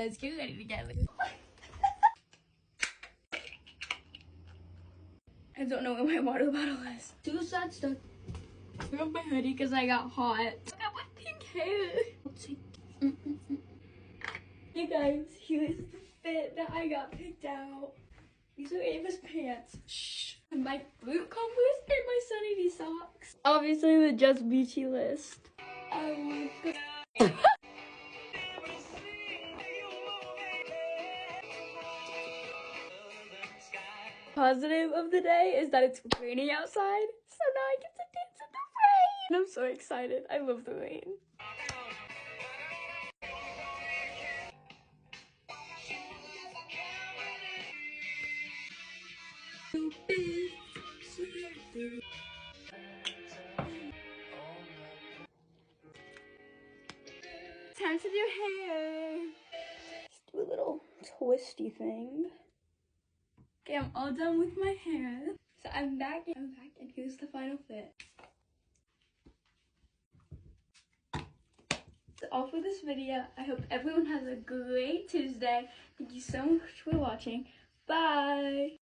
let's get ready together. I don't know where my water bottle is. Too sad stuff. I took off my hoodie because I got hot. I got my pink hair. You guys, here's the fit that I got picked out. These are Ava's pants. Shh. And my boot Converse and my Sunny D socks. Obviously the Just Beachy list. Oh my god. Positive of the day is that it's raining outside, so now I get to dance in the rain. And I'm so excited. I love the rain. Time to do hair. Just do a little twisty thing. Okay, I'm all done with my hair. So I'm back and here's the final fit. That's all for this video. I hope everyone has a great Tuesday. Thank you so much for watching. Bye.